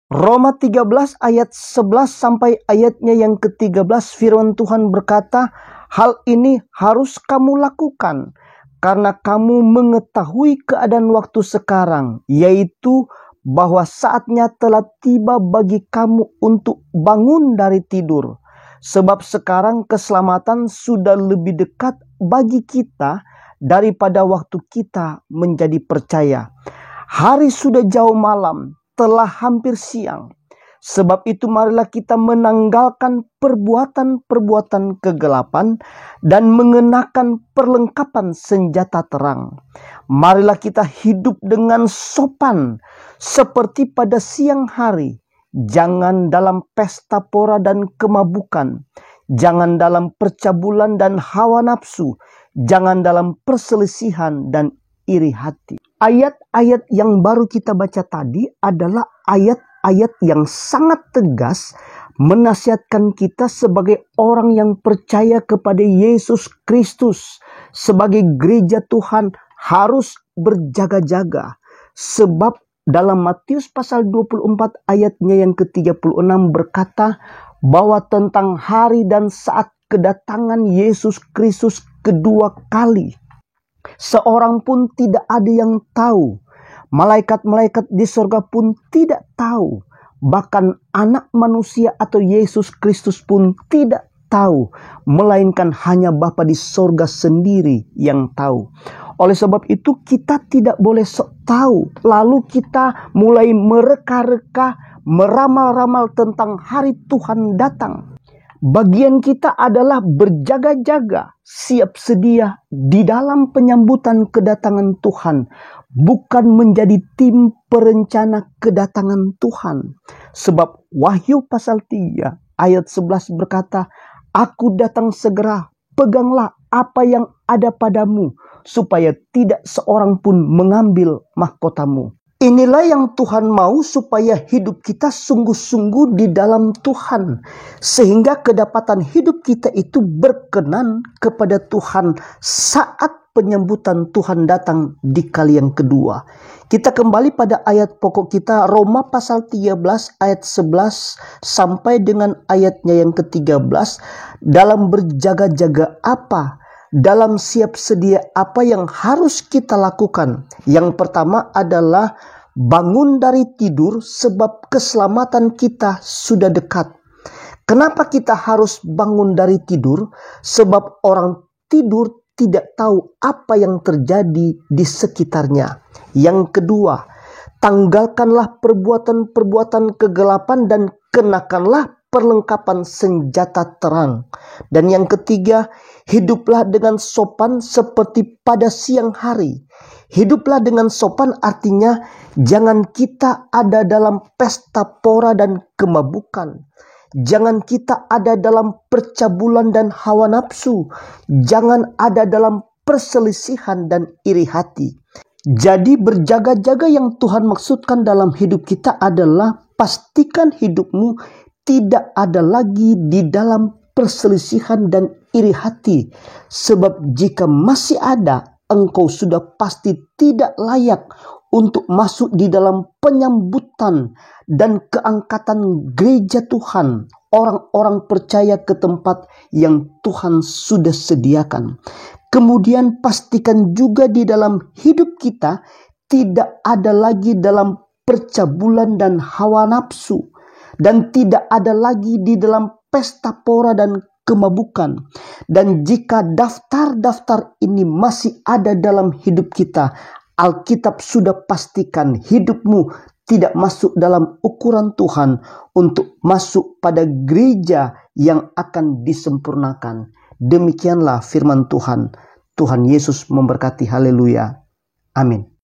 Roma 13 ayat 11 sampai ayatnya yang ke-13, firman Tuhan berkata, "Hal ini harus kamu lakukan karena kamu mengetahui keadaan waktu sekarang, yaitu bahwa saatnya telah tiba bagi kamu untuk bangun dari tidur. Sebab sekarang keselamatan sudah lebih dekat bagi kita daripada waktu kita menjadi percaya. Hari sudah jauh malam, telah hampir siang. Sebab itu marilah kita menanggalkan perbuatan-perbuatan kegelapan dan mengenakan perlengkapan senjata terang. Marilah kita hidup dengan sopan seperti pada siang hari. Jangan dalam pesta pora dan kemabukan. Jangan dalam percabulan dan hawa nafsu. Jangan dalam perselisihan dan iri hati." Ayat-ayat yang baru kita baca tadi adalah ayat-ayat yang sangat tegas menasihatkan kita sebagai orang yang percaya kepada Yesus Kristus. Sebagai gereja Tuhan harus berjaga-jaga. Sebab dalam Matius pasal 24 ayatnya yang ke-36 berkata bahwa tentang hari dan saat kedatangan Yesus Kristus kedua kali, seorang pun tidak ada yang tahu. Malaikat-malaikat di sorga pun tidak tahu. Bahkan anak manusia atau Yesus Kristus pun tidak tahu. Melainkan hanya Bapa di sorga sendiri yang tahu. Oleh sebab itu kita tidak boleh sok tahu. Lalu kita mulai mereka-reka, meramal-ramal tentang hari Tuhan datang. Bagian kita adalah berjaga-jaga, siap sedia di dalam penyambutan kedatangan Tuhan, bukan menjadi tim perencana kedatangan Tuhan. Sebab Wahyu pasal 3 ayat 11 berkata, "Aku datang segera, peganglah apa yang ada padamu, supaya tidak seorang pun mengambil mahkotamu." Inilah yang Tuhan mau, supaya hidup kita sungguh-sungguh di dalam Tuhan. Sehingga kedapatan hidup kita itu berkenan kepada Tuhan saat penyambutan Tuhan datang di kali yang kedua. Kita kembali pada ayat pokok kita, Roma pasal 13 ayat 11 sampai dengan ayatnya yang ke-13. Dalam berjaga-jaga apa? Dalam siap sedia apa yang harus kita lakukan? Yang pertama adalah bangun dari tidur, sebab keselamatan kita sudah dekat. Kenapa kita harus bangun dari tidur? Sebab orang tidur tidak tahu apa yang terjadi di sekitarnya. Yang kedua, tanggalkanlah perbuatan-perbuatan kegelapan dan kenakanlah perlengkapan senjata terang. Dan yang ketiga, hiduplah dengan sopan seperti pada siang hari. Hiduplah dengan sopan artinya jangan kita ada dalam pesta pora dan kemabukan. Jangan kita ada dalam percabulan dan hawa nafsu. Jangan ada dalam perselisihan dan iri hati. Jadi berjaga-jaga yang Tuhan maksudkan dalam hidup kita adalah pastikan hidupmu tidak ada lagi di dalam perselisihan dan iri hati. Sebab jika masih ada, engkau sudah pasti tidak layak untuk masuk di dalam penyambutan dan keangkatan gereja Tuhan, orang-orang percaya ke tempat yang Tuhan sudah sediakan. Kemudian pastikan juga di dalam hidup kita tidak ada lagi dalam percabulan dan hawa nafsu. Dan tidak ada lagi di dalam pesta pora dan kemabukan. Dan jika daftar-daftar ini masih ada dalam hidup kita, Alkitab sudah pastikan hidupmu tidak masuk dalam ukuran Tuhan untuk masuk pada gereja yang akan disempurnakan. Demikianlah firman Tuhan. Tuhan Yesus memberkati. Haleluya. Amin.